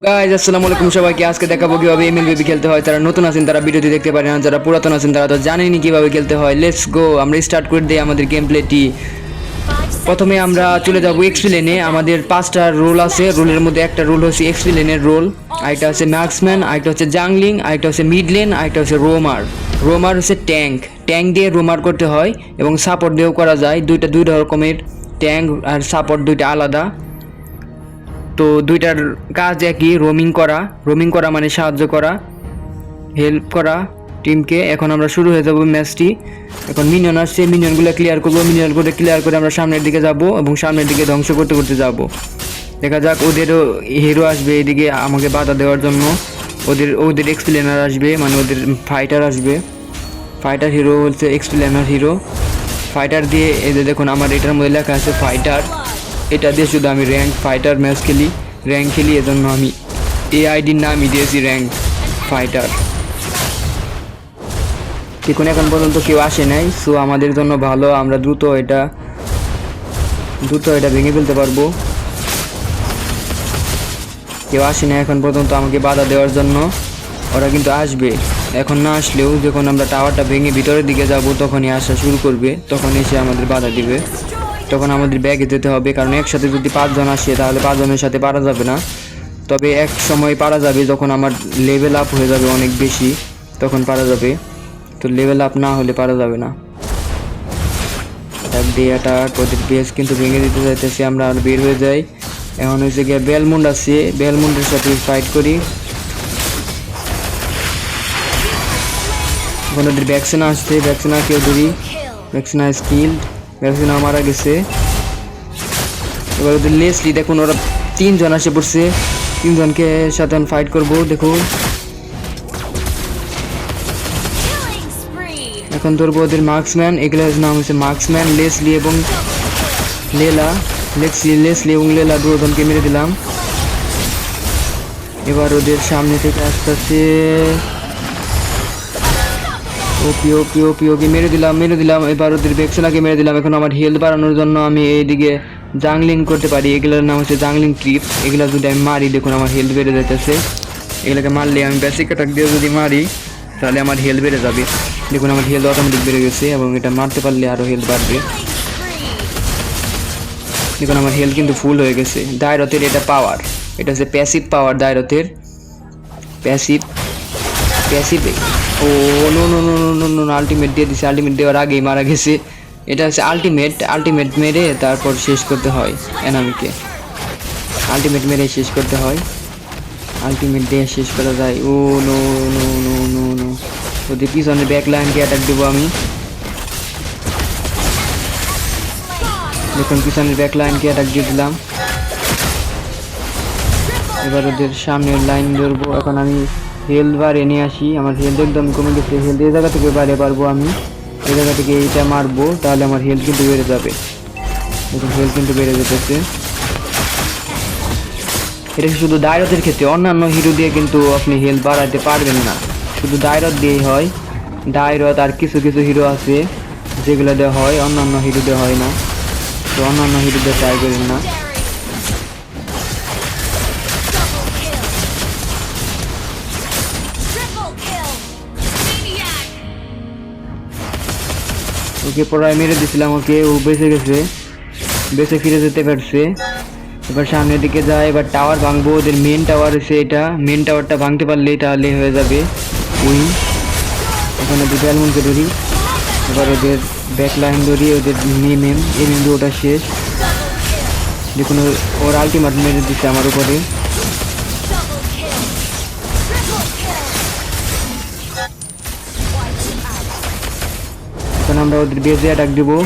Guys আসসালামু আলাইকুম সবাইকে। আজকে দেখাবো কিভাবে এমএলবিবি খেলতে হয়। যারা নতুন আছেন তারা ভিডিওটি দেখতে পারেন, আর যারা পুরাতন আছেন তারা তো জানেনই কিভাবে খেলতে হয়। লেটস গো, আমরা স্টার্ট করে দেই আমাদের গেম প্লেটি। প্রথমে আমরা চলে যাব এক্সপি লেনে। আমাদের 5টা রোল আছে, রোলের মধ্যে একটা রোল হচ্ছে এক্সপি লেনের রোল, আরেকটা হচ্ছে মার্কসম্যান, আরেকটা হচ্ছে জাংলিং, আরেকটা হচ্ছে মিড লেন, আরেকটা হচ্ছে রোমার। রোমার হচ্ছে ট্যাঙ্ক দিয়ে রোমার করতে হয় এবং সাপোর্ট দিয়েও করা যায়। দুই রকমের ট্যাঙ্ক আর সাপোর্ট দুইটা আলাদা। তো দুইটার কাজ একই, রোমিং করা মানে সাহায্য করা, হেল্প করা টিমকে। এখন আমরা শুরু হয়ে যাব ম্যাচটি। এখন মিনিয়ন আসছে, মিনিয়নগুলো ক্লিয়ার করবো। মিনিয়নগুলো ক্লিয়ার করে আমরা সামনের দিকে যাব এবং সামনের দিকে ধ্বংস করতে করতে যাব। দেখা যাক, ওদেরও হিরো আসবে এদিকে আমাকে বাধা দেওয়ার জন্য। ওদের এক্সপ্লেনার আসবে, মানে ওদের ফাইটার আসবে। ফাইটার হিরো হচ্ছে এক্সপ্লেনার হিরো। ফাইটার দিয়ে এদের দেখুন, আমার এটার মধ্যে লেখা আছে ফাইটার। এটা দিয়ে শুধু আমি র্যাঙ্ক ফাইটার ম্যাচ খেলি, র্যাঙ্ক খেলি, এজন্য আমি এই আইডির নামই দিয়েছি র্যাঙ্ক ফাইটার। দেখুন এখন পর্যন্ত কেউ আসে নাই, সো আমাদের জন্য ভালো, আমরা দ্রুত এটা ভেঙে ফেলতে পারবো। কেউ আসে না এখন পর্যন্ত আমাকে বাধা দেওয়ার জন্য। ওরা কিন্তু আসবে, এখন না আসলেও যখন আমরা টাওয়ারটা ভেঙে ভিতরের দিকে যাব তখনই আসা শুরু করবে, তখন এসে আমাদের বাধা দিবে। তখন আমাদের ব্যাগে যেতে হবে, কারণ একসাথে যদি 5 জন আসে তাহলে 5 জনের সাথে পারা যাবে না। তবে এক সময় পারা যাবে, যখন আমার লেভেল আপ হয়ে যাবে অনেক বেশি, তখন পারা যাবে। তো লেভেল আপ না হলে পারা যাবে না। ওদের বেস কিন্তু ভেঙে দিতে চাইতেছি আমরা, আর বের হয়ে যাই। এখন হয়েছে গিয়ে বেলমুন্ড আছে, বেলমুন্ডের সাথে ফাইট করি। এখন ওদের ভ্যাকসিনা আসছে, ভ্যাকসিনা কেউ ধরি, ভ্যাকসিনা স্কিল্ড, ভ্যাকসিনা মারা গেছে। এবার ওদের লেসলি দেখুন, ওরা 3 জন আসে পড়ছে, 3 জনকে সাথে ফাইট করবো। দেখুন এখন ধরবো ওদের মার্কসম্যান, এগুলোর নাম হচ্ছে মার্কসম্যান, লেসলি এবং লেলা। লেসলি এবং লেলা 2 জনকে মেরে দিলাম। এবার ওদের সামনে থেকে আস্তে আস্তে ওকে মেরে দিলাম। এবার ওদের ভ্যাকসিনাকে মেরে দিলাম। এখন আমার হেলথ বাড়ানোর জন্য আমি এইদিকে জাংলিং করতে পারি, এগুলোর নাম হচ্ছে জাংলিং ট্রিপস। এগুলো যদি আমি মারি দেখুন আমার হেলথ বেড়ে যাইতেছে। এগুলোকে মারলে আমি বেসিক অ্যাটাক দিয়ে যদি মারি তাহলে আমার হেলথ বেড়ে যাবে। দেখুন আমার হেলথ অটোমেটিক বেড়ে গেছে এবং এটা মারতে পারলে আরও হেলথ বাড়বে। দেখুন আমার হেলথ কিন্তু ফুল হয়ে গেছে। দায়রথের এটা পাওয়ার, এটা হচ্ছে প্যাসিভ পাওয়ার দায়রথের, passive. Oh no no no no no no, ultimate দিয়ে দিছে, আলটিমেট দেওয়ার আগেই মারা গেছে। এটা হচ্ছে আলটিমেট মেরে তারপর শেষ করতে হয় এনামিকে, আলটিমেট মেরে শেষ করতে হয়, আলটিমেট দিয়ে শেষ করা যায়। Oh no no no no no, ওদের পিছনে ব্যাক লাইনকে অ্যাটাক দেবো আমি। দেখুন পিছনের ব্যাক লাইনকে অ্যাটাক দিয়ে দিলাম। এবার ওদের সামনের লাইন ধরবো। এখন আমি হেলথ বার এনে আসি, আমার হেলথ একদম কমে গেছে। হেলথ এই জায়গা থেকে বাইরে পারবো আমি, এই জায়গা থেকে এইটা মারবো, তাহলে আমার হেলথ কিন্তু বেড়ে যাবে। দেখুন হেলথ কিন্তু বেড়ে যেতেছে। এটা শুধু দায়রথের ক্ষেত্রে, অন্যান্য হিরো দিয়ে কিন্তু আপনি হেলথ বাড়াতে পারবেন না, শুধু দায়রথ দিয়েই হয়। দায়রথ আর কিছু কিছু হিরো আছে যেগুলো দেওয়া হয়, অন্যান্য হিরো দেওয়া হয় না। তো অন্যান্য হিরো দিয়ে ট্রাই করেন না। ওকে পড়ায় মেরে দিছিলাম, ওকে ও বেঁচে গেছে, বেঁচে ফিরে যেতে পারছে। এবার সামনের দিকে যায়, এবার টাওয়ার ভাঙবো। ওদের মেন টাওয়ার আছে, এটা মেন টাওয়ারটা ভাঙতে পারলেই তাহলে হয়ে যাবে উইন। ওখানে দুটো অ্যালমন্ডকে ধরি, এবার ওদের ব্যাক লাইন ধরি, ওদের এমএম ওটা শেষ। দেখুন ওর আলটিমেট মেরে দিচ্ছে আমার উপরে। এখন আমরা ওদের বেজে অ্যাটাক দেবো,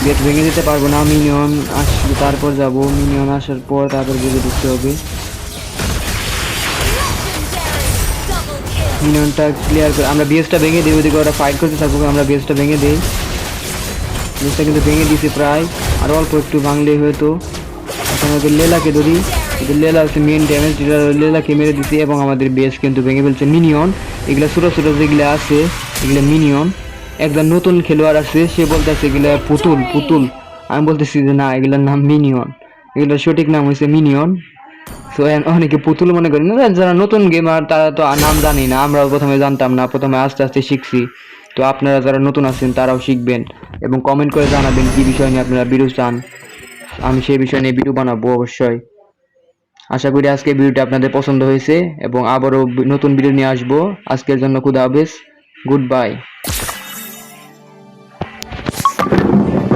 বেজ ভেঙে দিতে পারবো না, মিনিয়ন আসলে তারপর যাব, মিনিয়ন আসার পর তারপর বেজে দিতে হবে। মিনিয়নটা ক্লিয়ার করে আমরা বেজটা ভেঙে দিই, ওদিকে ওরা ফাইট করতে থাকুক, আমরা বেজটা ভেঙে দিই। বেজটা কিন্তু ভেঙে দিয়েছি প্রায়, আর অল্প একটু ভাঙলেই হয়তো। এখন ওদের লেলাকে ধরি, ওদের লেলা হচ্ছে মেন ড্যামেজ ডিলার, লেলাকে মেরে দিছি এবং আমাদের বেজ কিন্তু ভেঙে ফেলছে। মিনিয়ন এগুলো ছোটো ছোটো যেগুলো আছে এগুলো মিনিয়ন। একজন নতুন খেলোয়াড় আছে, সে বলতেছে এগুলো পুতুল, আমি বলতেছি যে না এগুলোর নাম মিনিয়ন, এগুলোর সঠিক নাম হচ্ছে মিনিয়ন। তো অনেকে পুতুল মনে করেন না, যারা নতুন গেমার তারা তো নাম জানি না, আমরাও প্রথমে জানতাম না, প্রথমে আস্তে আস্তে শিখছি। তো আপনারা যারা নতুন আছেন তারাও শিখবেন এবং কমেন্ট করে জানাবেন কি বিষয় নিয়ে আপনারা ভিডিও চান, আমি সেই বিষয় নিয়ে ভিডিও বানাবো অবশ্যই। আশা করি আজকে ভিডিওটা আপনাদের পছন্দ হয়েছে এবং আবারও নতুন ভিডিও নিয়ে আসবো। আজকের জন্য খুদা হাফেজ, গুড বাই।